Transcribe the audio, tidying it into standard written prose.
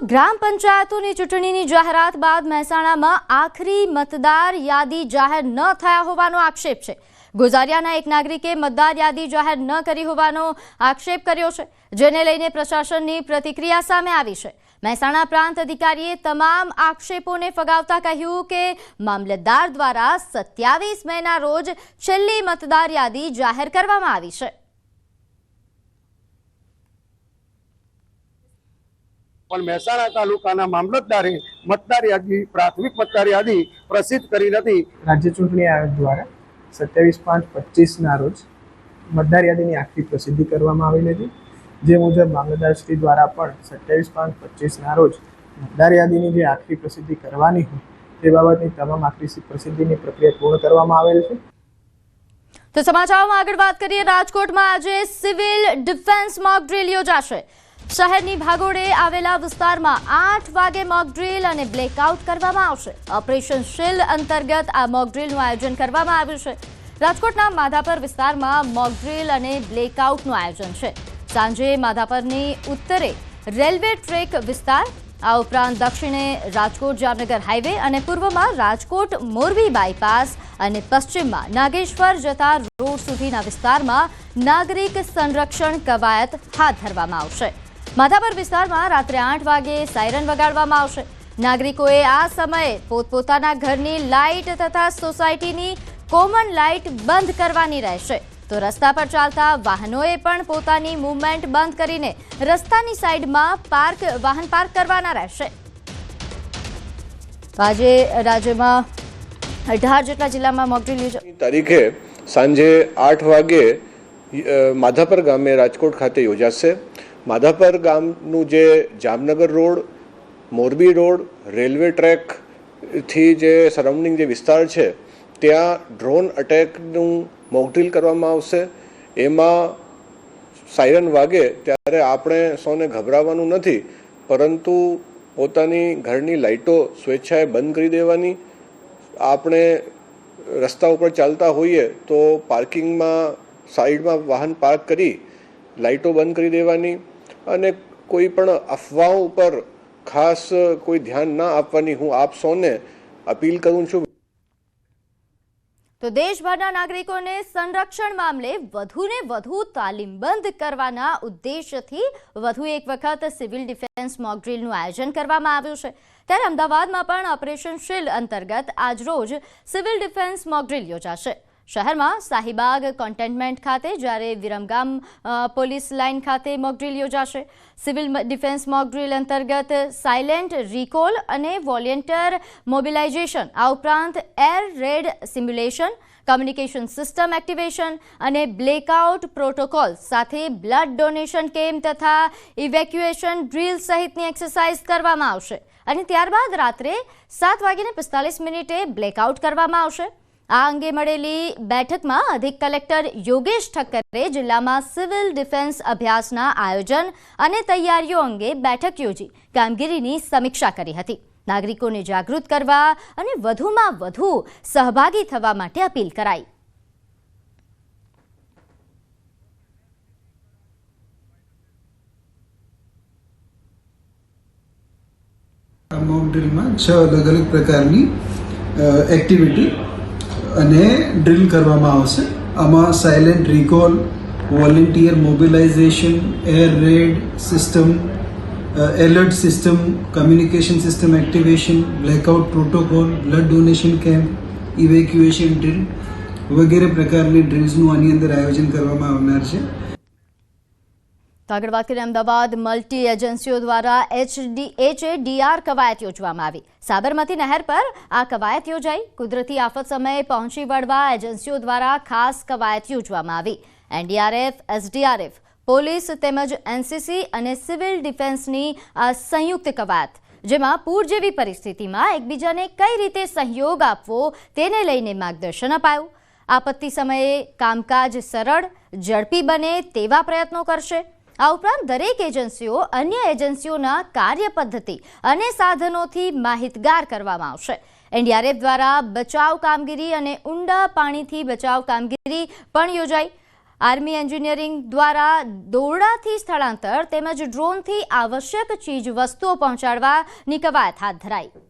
ગ્રામ પંચાયતોની ચૂંટણીની જાહેરાત બાદ મહેસાણામાં આખરી મતદાર યાદી જાહેર ન થયા હોવાનો આક્ષેપ છે। ગોઝારિયાના એક નાગરિકે મતદાર યાદી જાહેર ન કરી હોવાનો આક્ષેપ કર્યો છે, જેને લઈને પ્રશાસનની પ્રતિક્રિયા સામે આવી છે। મહેસાણા પ્રાંત અધિકારીએ તમામ આક્ષેપોને ફગાવતા કહ્યું કે મામલતદાર દ્વારા 27 મેના રોજ છેલ્લી મતદાર યાદી જાહેર કરવામાં આવી છે। પણ મહેસાણા તાલુકાના મામલતદારે મતદાર યાદી પ્રાથમિક મતદાર યાદી પ્રસિદ્ધ કરી નથી। રાજ્ય ચૂંટણી આયોગ દ્વારા 27/5/25ના રોજ મતદાર યાદીની આખરી પ્રસિદ્ધિ કરવામાં આવેલી હતી, જે મુજબ મામલતદારશ્રી દ્વારા પણ 27/5/25ના રોજ મતદાર યાદીની જે આખરી પ્રસિદ્ધિ કરવાની હોય તે બાબતની તમામ આખરી પ્રસિદ્ધિની પ્રક્રિયા પૂર્ણ કરવામાં આવેલ છે। તો સમાચારોમાં આગળ વાત કરીએ, રાજકોટમાં આજે સિવિલ ડિફેન્સ મોક ડ્રીલ યોજાશે। શહેરની ભાગોળે આવેલા વિસ્તારમાં 8 વાગે મોક ડ્રીલ અને બ્લેકઆઉટ કરવામાં આવશે। ઓપરેશન શીલ્ડ અંતર્ગત આ મોક ડ્રીલનું આયોજન કરવામાં આવ્યું છે। રાજકોટના માધાપર વિસ્તારમાં મોક ડ્રીલ અને બ્લેકઆઉટનું આયોજન છે। સાંજે માધાપરની ઉત્તરે રેલવે ટ્રેક વિસ્તાર, આ ઉપરાંત દક્ષિણે રાજકોટ જામનગર હાઈવે અને પૂર્વમાં રાજકોટ મોરબી બાયપાસ અને પશ્ચિમમાં નાગેશ્વર જતા રોડ સુધીના વિસ્તારમાં નાગરિક સંરક્ષણ કવાયત હાથ ધરવામાં આવશે। માધાપર વિસ્તારમાં રાત્રે 8 વાગે સાયરન વગાડવામાં આવશે। નાગરિકોએ આ સમયે પોતપોતાના ઘરની લાઇટ તથા સોસાયટીની કોમન લાઇટ બંધ કરવાની રહેશે। તો રસ્તા પર ચાલતા વાહનોએ પણ પોતાની મૂવમેન્ટ બંધ કરીને રસ્તાની સાઈડમાં વાહન પાર્ક કરવાના રહેશે। આજે રાજ્યમાં 18 જેટલા જિલ્લામાં મોક ડ્રીલ યોજાશે। તારીખે સાંજે 8 વાગે માધાપર ગામે રાજકોટ ખાતે યોજાશે। માધાપર ગામનું જે Jamnagar road, Morbi road, railway ટ્રેકથી જે સરાઉન્ડિંગ જે વિસ્તાર છે ત્યાં ડ્રોન અટેકનું મોક ડ્રીલ કરવામાં આવશે। એમાં સાયરન વાગે ત્યારે આપણે સૌને ગભરાવાનું નથી, પરંતુ પોતાની ઘરની લાઇટો સ્વેચ્છાએ બંધ કરી દેવાની। આપણે રસ્તા ઉપર ચાલતા હોઈએ તો પાર્કિંગમાં સાઈડમાં વાહન પાર્ક કરી લાઇટો બંધ કરી દેવાની અને કોઈ પણ અફવાઓ ઉપર ખાસ કોઈ ધ્યાન ના આપવાની હું આપ સૌને અપીલ કરું છું। તો દેશભરના નાગરિકોને સંરક્ષણ મામલે વધુને વધુ તાલીમબંધ કરવાના ઉદ્દેશ્યથી વધુ એક વખત સિવિલ ડિફેન્સ મોક ડ્રીલનું આયોજન કરવામાં આવ્યું છે। ત્યારે અમદાવાદમાં પણ ઓપરેશન શીલ્ડ અંતર્ગત આજરોજ સિવિલ ડિફેન્સ મોક ડ્રીલ યોજાશે। શહેરમાં શાહીબાગ કોન્ટેનમેન્ટ ખાતે, જ્યારે વિરમગામ પોલીસ લાઇન ખાતે મોક ડ્રીલ યોજાશે। સિવિલ ડિફેન્સ મોક ડ્રીલ અંતર્ગત સાયલેન્ટ રિકોલ અને વોલેન્ટિયર મોબિલાઇઝેશન, આ ઉપરાંત air red simulation, communication system activation અને બ્લેકઆઉટ પ્રોટોકોલ સાથે બ્લડ ડોનેશન કેમ્પ તથા ઇવેક્યુએશન ડ્રીલ સહિતની એક્સરસાઇઝ કરવામાં આવશે અને ત્યારબાદ રાત્રે 7:45 બ્લેકઆઉટ કરવામાં આવશે। આ અંગે મળેલી બેઠકમાં અધિક કલેક્ટર યોગેશ ઠક્કરે જિલ્લામાં સિવિલ ડિફેન્સ અભ્યાસના આયોજન અને તૈયારીઓ અંગે બેઠક યોજી કામગીરીની સમીક્ષા કરી હતી। નાગરિકોને જાગૃત કરવા અને વધુમાં વધુ સહભાગી થવા માટે અપીલ કરાઈ। મોક ડ્રીલમાં 6 અલગ પ્રકારની એક્ટિવિટી અને ડ્રીલ કરવામાં આવશે। આમાં silent recall, volunteer mobilisation, air red system, alert system, communication system activation, blackout protocol, blood donation camp, evacuation drill વગેરે પ્રકારની ડ્રીલ્સનું આની અંદર આયોજન કરવામાં આવનાર છે। આગળ વાત કરીએ, અમદાવાદ મલ્ટી એજન્સીઓ દ્વારા HADR કવાયત યોજવામાં આવી। સાબરમતી નહેર પર આ કવાયત યોજાઈ। કુદરતી આફત સમયે પહોંચી વળવા એજન્સીઓ દ્વારા ખાસ કવાયત યોજવામાં આવી। NDRF, SDRF, પોલીસ તેમજ NCC અને સિવિલ ડિફેન્સની આ સંયુક્ત કવાયત, જેમાં પૂર જેવી પરિસ્થિતિમાં એકબીજાને કઈ રીતે સહયોગ આપવો તેને લઈને માર્ગદર્શન અપાયું। આપત્તિ સમયે કામકાજ સરળ, ઝડપી બને તેવા પ્રયત્નો કરશે। આ ઉપરાંત દરેક એજન્સીઓ અન્ય એજન્સીઓના કાર્યપદ્ધતિ અને સાધનોથી માહિતગાર કરવામાં આવશે। NDRF દ્વારા બચાવ કામગીરી અને ઊંડા પાણીથી બચાવ કામગીરી પણ યોજાઈ। આર્મી એન્જિનિયરિંગ દ્વારા દોરડાથી સ્થળાંતર તેમજ ડ્રોનથી આવશ્યક ચીજ વસ્તુઓ પહોંચાડવાની કવાયત હાથ ધરાઈ.